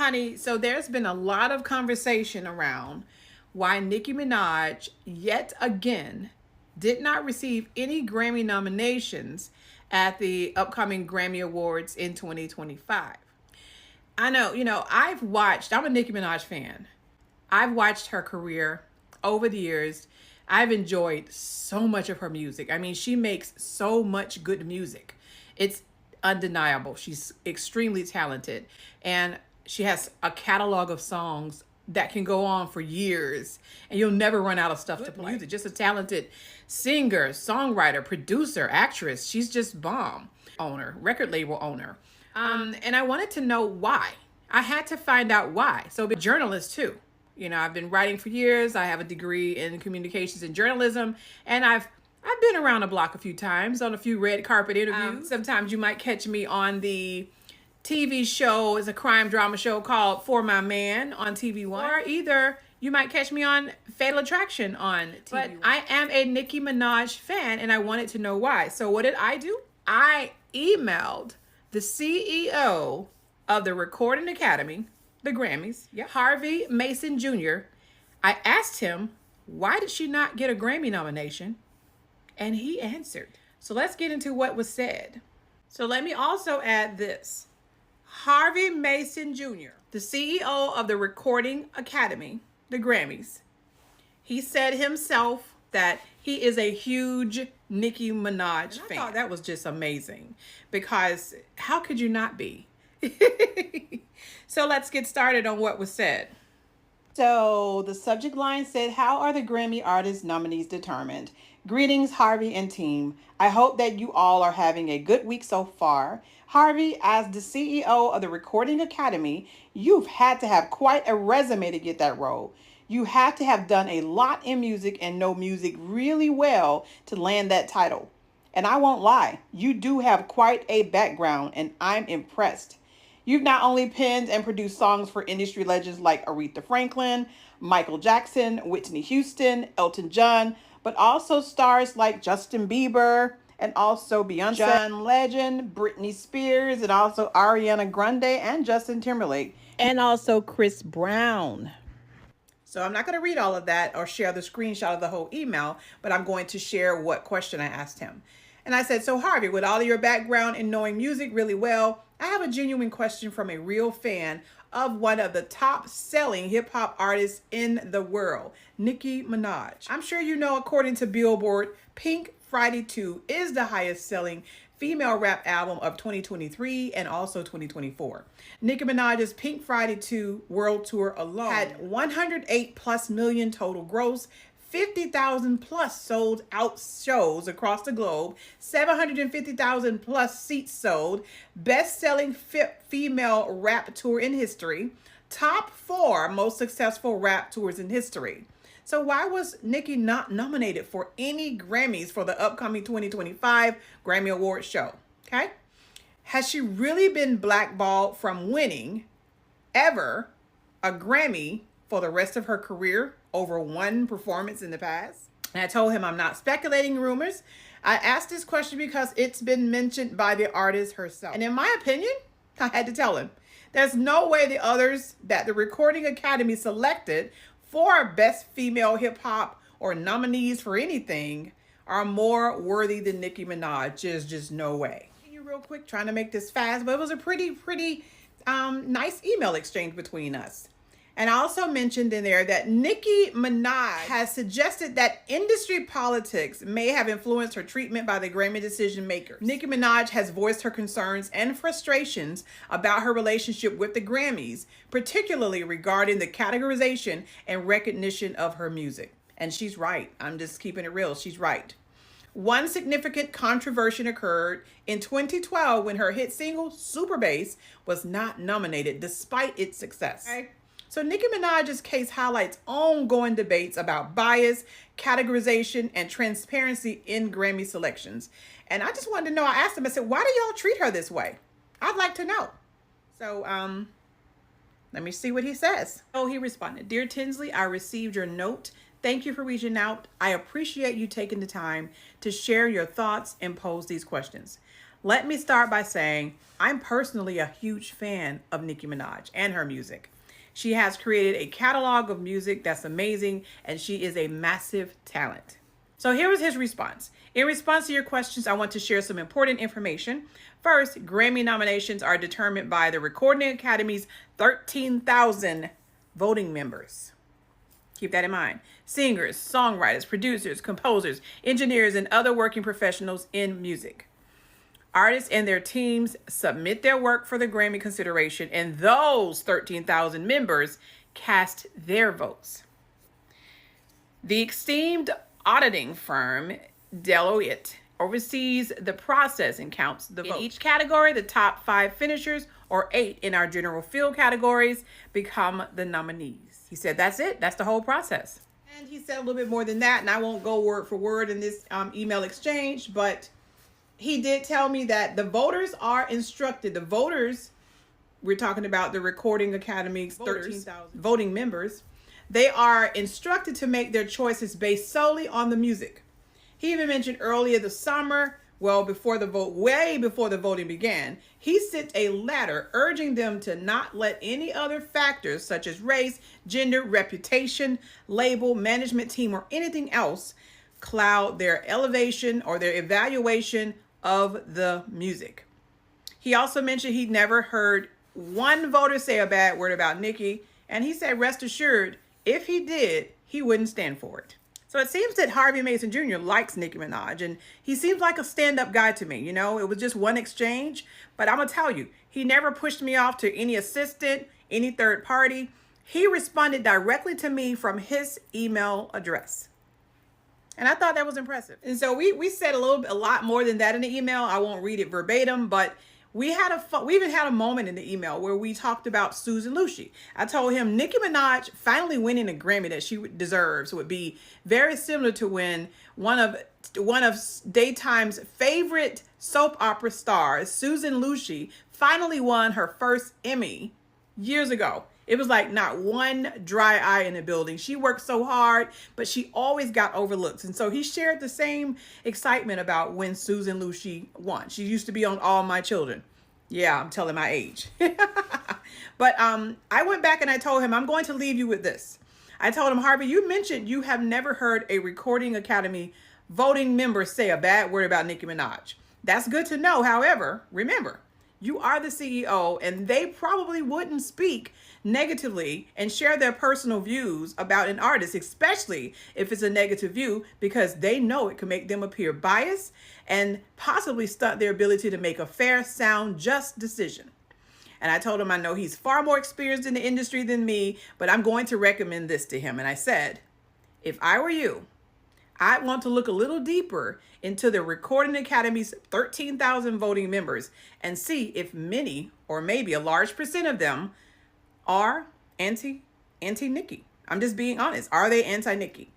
honey, so there's been a lot of conversation around why Nicki Minaj, yet again, did not receive any Grammy nominations at the upcoming Grammy Awards in 2025. I know, I'm a Nicki Minaj fan. I've watched her career over the years. I've enjoyed so much of her music. I mean, she makes so much good music. It's undeniable. She's extremely talented. And she has a catalog of songs that can go on for years. And you'll never run out of stuff to play. Music. Just a talented singer, songwriter, producer, actress. She's just bomb. Record label owner. And I wanted to know why. I had to find out why. So, I'm a journalist too. I've been writing for years. I have a degree in communications and journalism, and I've been around the block a few times on a few red carpet interviews. Sometimes you might catch me on the TV show. It's a crime drama show called For My Man on TV1. Or either you might catch me on Fatal Attraction on TV1. But I am a Nicki Minaj fan, and I wanted to know why. So what did I do? I emailed the CEO of the Recording Academy, the Grammys, Harvey Mason Jr. I asked him, why did she not get a Grammy nomination? And he answered. So let's get into what was said. So let me also add this. Harvey Mason Jr., the CEO of the Recording Academy, the Grammys, he said himself that he is a huge Nicki Minaj fan. I thought that was just amazing, because how could you not be? So let's get started on what was said. So the subject line said, how are the Grammy Artist nominees determined? Greetings, Harvey and team. I hope that you all are having a good week so far. Harvey, as the CEO of the Recording Academy, you've had to have quite a resume to get that role. You have to have done a lot in music and know music really well to land that title. And I won't lie, you do have quite a background, and I'm impressed. You've not only penned and produced songs for industry legends like Aretha Franklin, Michael Jackson, Whitney Houston, Elton John, but also stars like Justin Bieber, and also Beyonce, John Legend, Britney Spears, and also Ariana Grande and Justin Timberlake, and also Chris Brown. So I'm not going to read all of that or share the screenshot of the whole email, but I'm going to share what question I asked him. And I said, so Harvey, with all of your background in knowing music really well, I have a genuine question from a real fan of one of the top selling hip hop artists in the world, Nicki Minaj. I'm sure you know, according to Billboard, Pink Friday 2 is the highest selling female rap album of 2023 and also 2024. Nicki Minaj's Pink Friday 2 world tour alone had 108 plus million total gross, 50,000 plus sold out shows across the globe, 750,000 plus seats sold, best-selling female rap tour in history, top 4 most successful rap tours in history. So why was Nicki not nominated for any Grammys for the upcoming 2025 Grammy Awards show? Okay? Has she really been blackballed from winning ever a Grammy for the rest of her career over one performance in the past? And I told him I'm not speculating rumors. I asked this question because it's been mentioned by the artist herself. And in my opinion, I had to tell him, there's no way the others that the Recording Academy selected for Best Female Hip Hop or nominees for anything are more worthy than Nicki Minaj. There's just no way. Real quick, trying to make this fast, but it was a pretty nice email exchange between us. And I also mentioned in there that Nicki Minaj has suggested that industry politics may have influenced her treatment by the Grammy decision makers. Nicki Minaj has voiced her concerns and frustrations about her relationship with the Grammys, particularly regarding the categorization and recognition of her music. And she's right. I'm just keeping it real. She's right. One significant controversy occurred in 2012 when her hit single, Super Bass, was not nominated despite its success. Okay. So Nicki Minaj's case highlights ongoing debates about bias, categorization, and transparency in Grammy selections. And I just wanted to know, I asked him, I said, why do y'all treat her this way? I'd like to know. So let me see what he says. Oh, he responded, Dear Tinsley, I received your note. Thank you for reaching out. I appreciate you taking the time to share your thoughts and pose these questions. Let me start by saying I'm personally a huge fan of Nicki Minaj and her music. She has created a catalog of music that's amazing, and she is a massive talent. So here was his response. In response to your questions, I want to share some important information. First, Grammy nominations are determined by the Recording Academy's 13,000 voting members. Keep that in mind. Singers, songwriters, producers, composers, engineers, and other working professionals in music. Artists and their teams submit their work for the Grammy consideration, and those 13,000 members cast their votes. The esteemed auditing firm Deloitte oversees the process and counts the votes. In each category, the top 5 finishers, or 8 in our general field categories, become the nominees. He said that's it. That's the whole process. And he said a little bit more than that, and I won't go word for word in this email exchange, but he did tell me that the voters are instructed. The voters, we're talking about the Recording Academy's 13,000 voting members, they are instructed to make their choices based solely on the music. He even mentioned earlier this summer, well, before the vote, way before the voting began, he sent a letter urging them to not let any other factors such as race, gender, reputation, label, management team, or anything else cloud their elevation or their evaluation of the music. He also mentioned he'd never heard one voter say a bad word about Nicki, and he said, rest assured, if he did, he wouldn't stand for it. So it seems that Harvey Mason Jr. likes Nicki Minaj, and he seems like a stand-up guy to me. You know, it was just one exchange, but I'm gonna tell you, he never pushed me off to any assistant, any third party. He responded directly to me from his email address. And I thought that was impressive. And so we said a lot more than that in the email. I won't read it verbatim, but we even had a moment in the email where we talked about Susan Lucci. I told him Nicki Minaj finally winning a Grammy that she deserves would be very similar to when one of daytime's favorite soap opera stars, Susan Lucci, finally won her first Emmy years ago. It was like not one dry eye in the building. She worked so hard, but she always got overlooked. And so he shared the same excitement about when Susan Lucci won. She used to be on All My Children. Yeah, I'm telling my age. But I went back and I told him, I'm going to leave you with this. I told him, Harvey, you mentioned you have never heard a Recording Academy voting member say a bad word about Nicki Minaj. That's good to know. However, remember, you are the CEO, and they probably wouldn't speak negatively and share their personal views about an artist, especially if it's a negative view, because they know it can make them appear biased and possibly stunt their ability to make a fair, sound, just decision. And I told him I know he's far more experienced in the industry than me, but I'm going to recommend this to him. And I said, if I were you, I'd want to look a little deeper into the Recording Academy's 13,000 voting members and see if many, or maybe a large percent of them, are anti-Nicki. I'm just being honest. Are they anti-Nicki?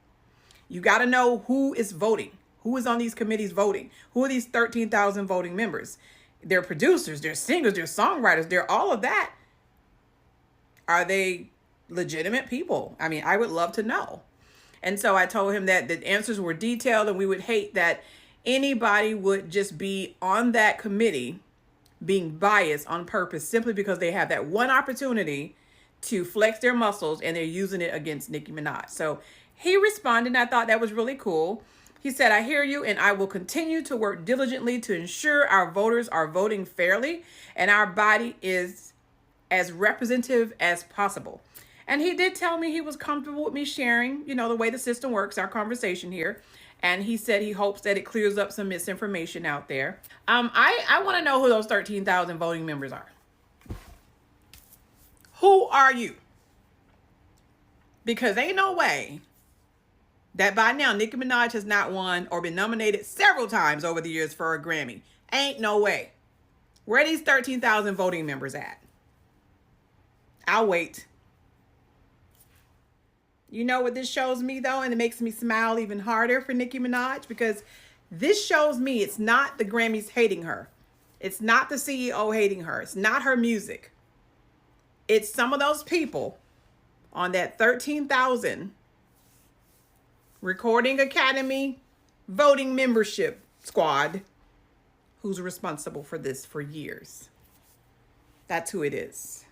You got to know who is voting, who is on these committees voting, who are these 13,000 voting members. They're producers, they're singers, they're songwriters, they're all of that. Are they legitimate people? I mean, I would love to know. And so I told him that the answers were detailed, and we would hate that anybody would just be on that committee being biased on purpose simply because they have that one opportunity to flex their muscles and they're using it against Nicki Minaj. So he responded, and I thought that was really cool. He said, I hear you, and I will continue to work diligently to ensure our voters are voting fairly and our body is as representative as possible. And he did tell me he was comfortable with me sharing, you know, the way the system works, our conversation here. And he said he hopes that it clears up some misinformation out there. I want to know who those 13,000 voting members are. Who are you? Because ain't no way that by now Nicki Minaj has not won or been nominated several times over the years for a Grammy. Ain't no way. Where are these 13,000 voting members at? I'll wait. You know what this shows me, though, and it makes me smile even harder for Nicki Minaj, because this shows me it's not the Grammys hating her. It's not the CEO hating her. It's not her music. It's some of those people on that 13,000 Recording Academy voting membership squad who's responsible for this for years. That's who it is.